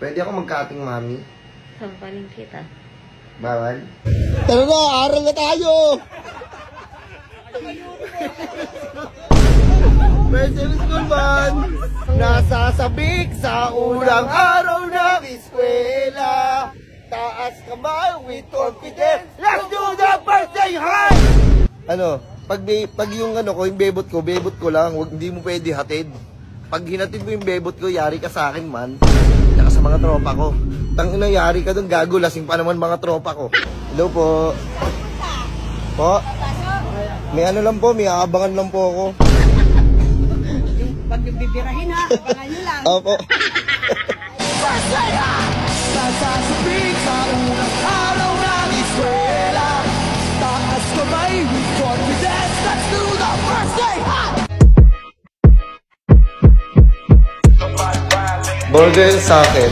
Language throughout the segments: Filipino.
Pwede ako magkating, mami? Sampalin kita. Bawal? Tara na, aral na tayo! First day of school man, nasasabik sa unang araw ng eskwela. Taas kamay with confidence, let's do the first day high! Ano, pag yung ano ko, yung bebot ko lang, hindi mo pwede hatid. Pag hinatid mo yung bebot ko, yari ka sa akin man. Tsaka sa mga tropa ko. Tangina, yari ka dun, gago, lasing pa naman mga tropa ko. Hello po. Po? May ano lang po, may aabangan lang po ako. Pag bibirahin ha, abangan nyo lang. Opo. Sasasabik sa unang araw ng eskwela. Taas kamay with confidence, let's do the first day high! Burger sa akin.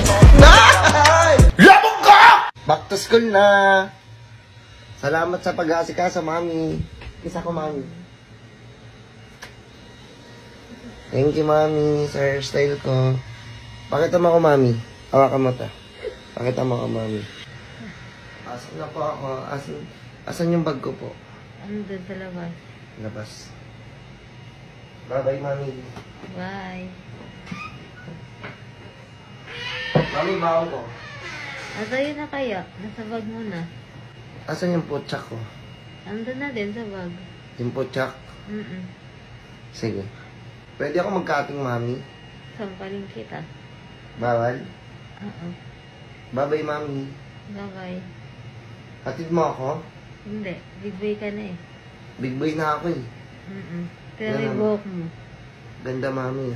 Labong ka! Back to school na. Salamat sa pag-aasikaso, mami. Isa ko, mami. Thank you, mami, sa hairstyle ko. Pakita mo ako, mami. Hawakan mo ta. Pakita mo ako, mami. Asan na po ako? Asan yung bag ko po? Ano doon sa labas? Labas. Bye-bye, mami. Bye. Mami, baon ko. Sa'yo na kaya? Nasa bag mo na. Asan yung putsak ko? Andun na din sa bag. Yung putsak? Sige. Pwede ako magkating, mami? Sampalin kita. Bawal? Oo. Bye-bye, mami. Bye-bye. Hatid mo ako? Hindi. Big boy ka na eh. Big boy na ako eh. Pero may Ganun. buhok mo. Ganda, mami.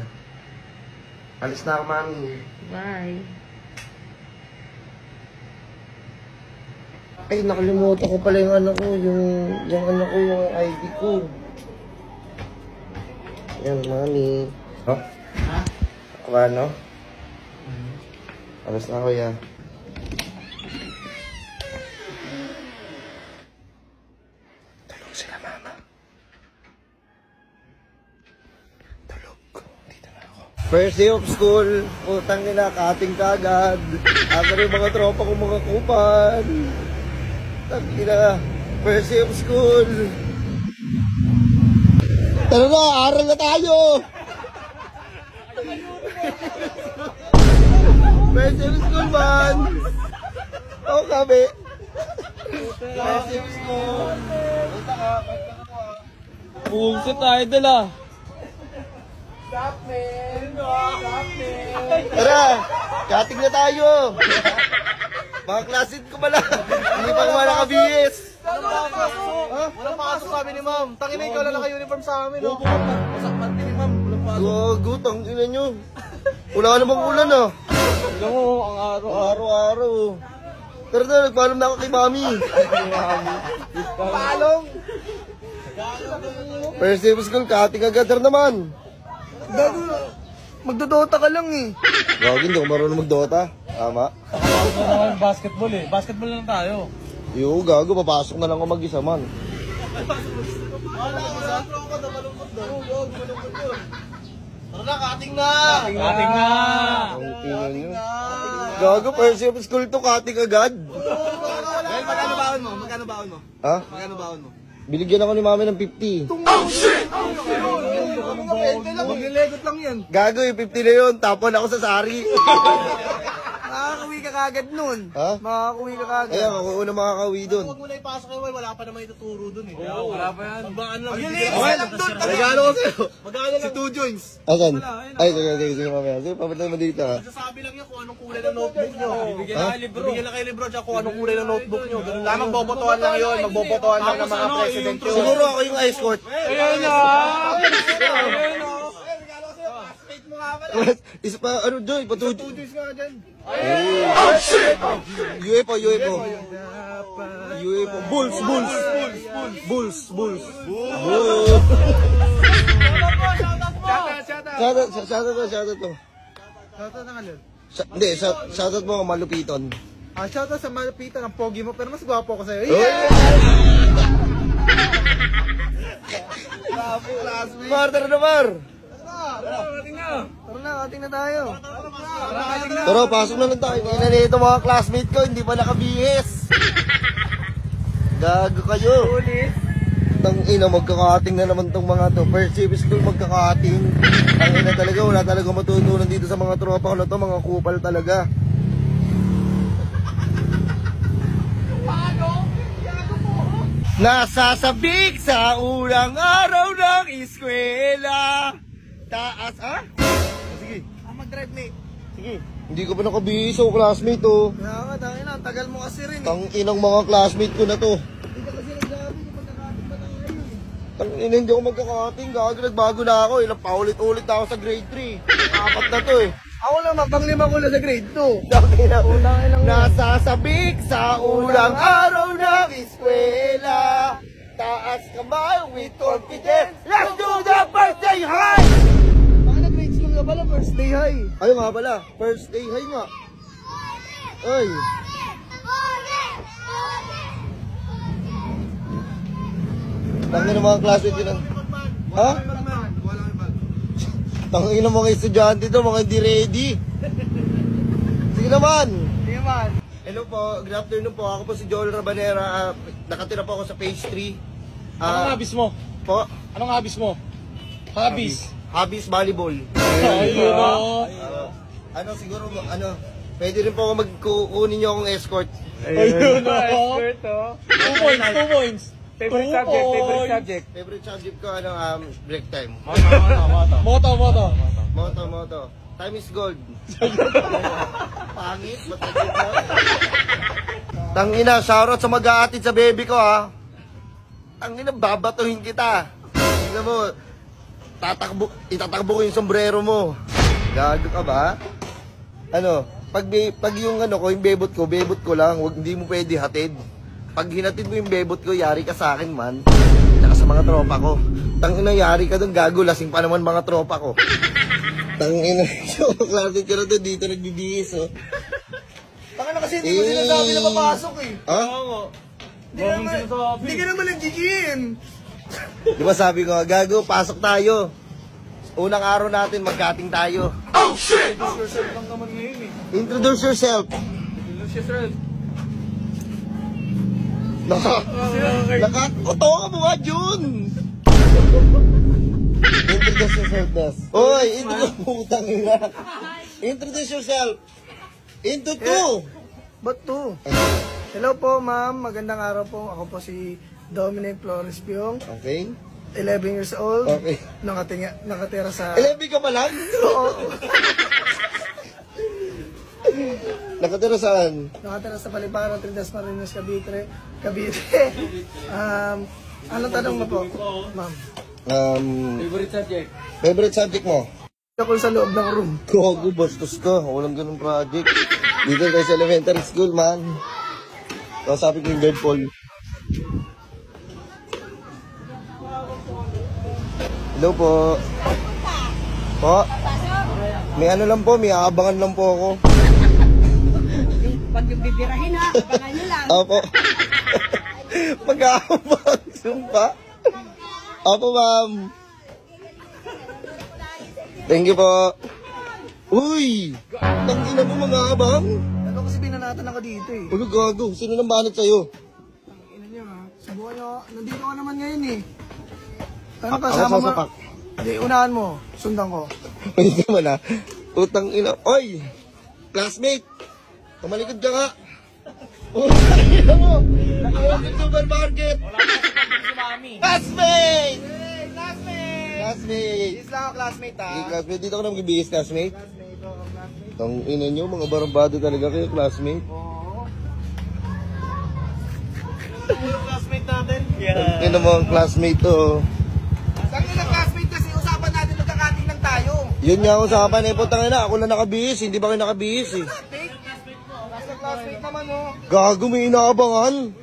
Alis na ako, mami. Bye. Ay, nakalimutan ko pala yung ano ko, yung ID ko. Yan, mami. Ha? Ako ano? Alis na ako, ya. Tulog sila, mama. Tulog. Dito na ako. First day of school. Putang nila, kating kagad. Ako rin mga tropa ko mga kupan. Tangina, first day of school. Tara na, aral na tayo! First day of school man! Oo kami. First day of school. Bullshit tayo dala. Tara, cutting na tayo! Mga klasit ko pala. Hindi pa kumala ka-BS. Walang pasok sabi ni ma'am. Tangina ikaw lang naka-uniform sa amin. Masakman din ni ma'am. Walang pasok. Gago, tangina nyo. Wala ka namang ulan ah. Alam mo, ang Araw-araw. Tara na, nagpaalam na ako kay mami. paalong. First day of school, cutting agad. Tara naman. Gago, magdodota ka lang eh. Gago, hindi ako marunong mag-Dota. Tama. Ito naman basketball eh. Basketball lang tayo. Yo, gago, papasok na lang ako mag-isa man. Tara na, kating na! Kating na! Ang tingin nyo. Gago, first day of school to, cutting agad. Well, magkano baon mo? Magkano baon mo? Ha? Magkano baon mo? Biligyan ako ni mami ng 50. Maglilegot lang yan. Gago, yung 50 na yun. Tapon ako sa sari. Makakakuwi ka kagad nun. Ha? Makakakuwi ka kagad. Kaya ako una makakawi dun. Huwag mo na ipasok kayo, wala pa naman ituturo dun eh. Oo, wala pa yan. Magbaan lang. Regalo ko sa'yo. Magkano lang? Si 2 joints. Asan? Ay, sige, mamaya. Sige, papunta mo dito ha. Sasabi lang yan kung anong kulay ng notebook nyo. Bibigyan lang kayo libro. Bibigyan lang kayo libro tsaka kung anong kulay ng notebook nyo. Lamang bobotohan lang yun. Magbobotohan lang ng mga president yun. Siguro ako yung escort. Ayun na! Ayun na! State mo nga pala. Isa pa, ano, Joy? 2 joints nga dyan. UFO. Bulls. Shoutout to. Shoutout na ngayon. Hindi, shoutout mo ang malupiton. Shoutout sa malupitan ang pogi mo pero mas gwapo ko sa'yo. Mar, tara na, Mar! Tara na, kating na tayo. Tara, pasok na lang tayo. Ina nito mga classmate ko, hindi pa nakabihis. Gago kayo. Tang ina, magkakating na naman tong mga to. First year school magkakating. Ang ina talaga, wala talaga matutunan dito sa mga tropa ko na to. Mga kupal talaga. Nasasabik sa unang araw ng eskwela. Taas, ha? Sige. Mag-drive, mate. Sige. Hindi ko pa nakabihis oh, classmate oh. Kaya nga, tangina, ang tagal mo kasi rin eh. Tang inang mga classmate ko na to. Hindi ka kasi nagsabi kung magkakating ba tayo ngayon eh. Tang ina, hindi ako magkakating. Gago, nagbago na ako. Ilang paulit-ulit na ako sa grade 3. Apat na to eh. Ako naman, pang-lima ko na sa grade 2. Tangina, Unang ilang nasasabik sa unang araw ng eskwela. Taas kamay with confidence. Let's do the birthday high! Baka na grade school ka pala, first day high. Ayun nga pala, first day high nga. Ay. Tangina mga classmate yun. Ha? Tangina mga estudyante to, mga hindi ready. Sige naman. Hindi man. Hello po, good afternoon po. Ako po si Joel Rabanera. Nakatira po ako sa phase 3. Anong hobbies mo? Po? Anong hobbies mo? Hobbies. Hobbies volleyball. Ayun o. Ano siguro, pwede rin po ako magkukunin nyo akong escort. Ayun o. Skirt oh. 2 points, 2 points. Favorite 2 subject, favorite points. subject. Favorite subject ko, break time. Moto, moto. Moto. Time is gold. Pangit, matagit na. Tangina, shoutout sa mag-aatid sa baby ko ha. Tangina, babatuhin kita. Tingnan mo, itatakbo ko yung sombrero mo. Gago ka ba? Ano, pag yung ko, yung bebot ko lang, hindi mo pwede hatid. Pag hinatid mo yung bebot ko, yari ka sa akin man. Tsaka sa mga tropa ko. Tangina, yari ka dun, gago, lasing pa naman mga tropa ko. Tangina, yung klase ka na doon, dito nagbibihis, oh. Tangina kasi hindi mo sinasabi na papasok eh. Ha? Hindi ka naman nagiging. Di ba sabi ko, gago, pasok tayo. Unang araw natin, magkating tayo. Oh shit! Introduce yourself lang naman ngayon eh. Introduce yourself. Introduce yourself. Tawa ka mo ba, Jun? Introduce yourself, Nas. Oy, introduce putang ina. Introduce yourself. Into 2. Ba't to? Hello po ma'am, magandang araw po. Ako po si Dominic Flores Piong, Okay. 11 years old. Okay. Nakatira sa... 11 ka pa lang? Oo. Nakatira saan? Nakatira sa Paliparan, Trinidad Marinas, Cavite. Anong tanong mo po, ma'am? Favorite subject? Favorite subject mo? Ako sa loob ng room. Gogo, bastos ka. Walang ganun project. Dito tayo sa elementary school, man. Sabi ko yung guard Paul. Hello po. Po? May ano lang po, may aabangan lang po ako. Pag yung bibirahin ha, abangan nyo lang. Opo. Mag-aabang. Sumpa. Opo, ma'am. Thank you po. Uy! Tangina mo mga abang. Ano kasi binanatan ako dito eh. Ulo gago. Sino nang banat sa'yo? Ina niyo ha. Subukan nyo. Nandito ka naman ngayon eh. Ano Ako kasama mo? sasapak. Hindi, unahan mo. Sundan ko. Pwede mo na. Utang ina. Oy! Classmate! Tumalikod ka nga. Utang ina mo! Nakawag yung supermarket! Classmate! Classmate! Is lang ako classmate ha. Hey, classmate, dito ko na mag-ibigis, classmate. Classmate ako, classmate. Ang ina nyo, mga barabado talaga kayo, classmate. Oo. Classmate natin? Ang ina mo ang classmate to. Sabi na classmate kasi usapan natin magkakating lang tayo. Yun nga usapan eh, putang ina, ako lang nakabihis, hindi ba kayo nakabihis eh. Basta classmate naman oh. Gago, may inaabangan.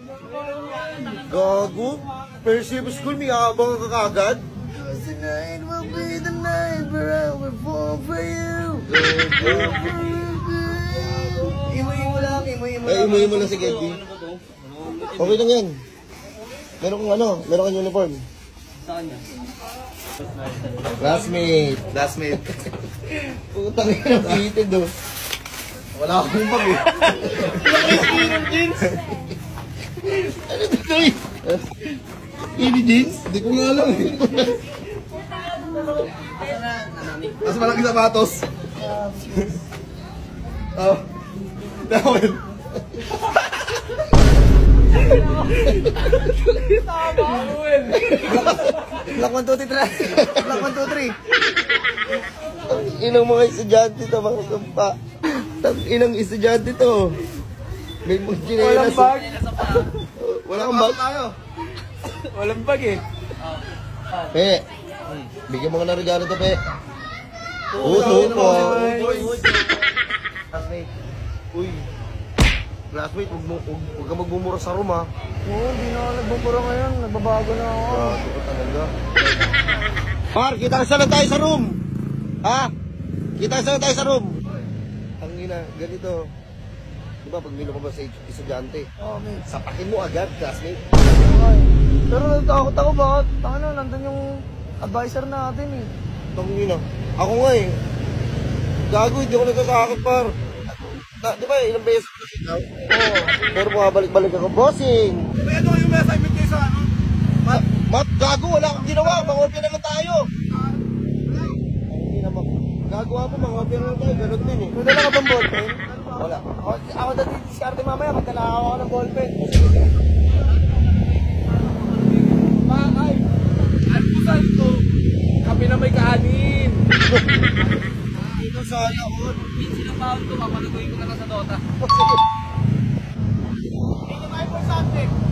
Gago, first year of school, may inaabangan ka kagad. Tonight will be the night where I will fall for you. Imo-imo lang, imo-imo Ay, lang. imuhin mo lang si Geddy. Okay lang yan. Meron kang uniform. Classmate. Classmate. Putang ina, pitid oh. Wala akong bag eh. Ano ito eh? Ini jeans? Hindi ko nga alam eh. Mas malaki sapatos. Oh. Dawin. Block 1, 2, 3. Block 1, 2, 3. Inang mga estudyante to, mga sumpa. Inang estudyante to. May mga chinelas. Walang bag. Wala kang bag? Walang bag eh. Pe, bigyan mo ka ng regalo to, Pe. Uso po. Classmate. Uy. Classmate, huwag ka magbumura sa room, ha? Oo, hindi na ako nagbubura ngayon. Nagbabago na ako. Grabe ka talaga. Par, kita na tayo sa room. Ha? Kita na tayo sa room. Ang ina, ganito. Di ba, pag may lumabas sa estudyante, sapakin mo agad, classmate. Pero natakot ako, bakit? Ano, nandun yung advisor natin eh. Ang ina. Ako nga eh. Gago, hindi ako nagkakakot, par. Di ba, ilang beses ko sigaw? Oo. Pero bumabalik-balik ako. Bossing! May ano yung may assignment kayo sa ano? Mat, gago, wala akong ginawa. Mangopya naman tayo. Hindi naman. Gagawa mo, mangopya naman tayo. Ganun din eh. May dala ka bang ballpen? Wala. Ako dati diskarte mamaya, magdala ako ng ballpen. Ay, almusal ko. Kami na may kaanin. Ito sa yaon. Sinabawal ko, papalaguin ko na lang sa Dota.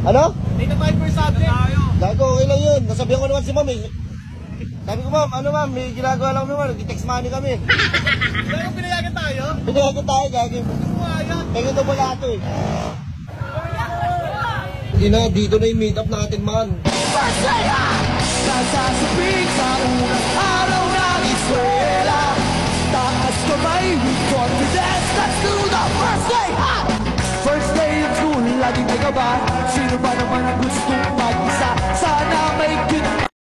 Ano? Data 5% tayo. Gago, okay lang yun. Nasabihan ko naman si ma'am eh. Sabi ko, ma'am, ano ma'am, may ginagawa lang naman. Nag-text money kami. Pero pinayagan tayo? Pinayagan tayo, gagi. Tingin na pala ito eh. Ina, dito na yung meet up natin, man. Sasasabing sa unang araw ng eskwela, taas kamay with confidence. Let's do the first day, ha! First day of school, laging may kaba. Sino ba naman ang gustong mag-isa? Sana may good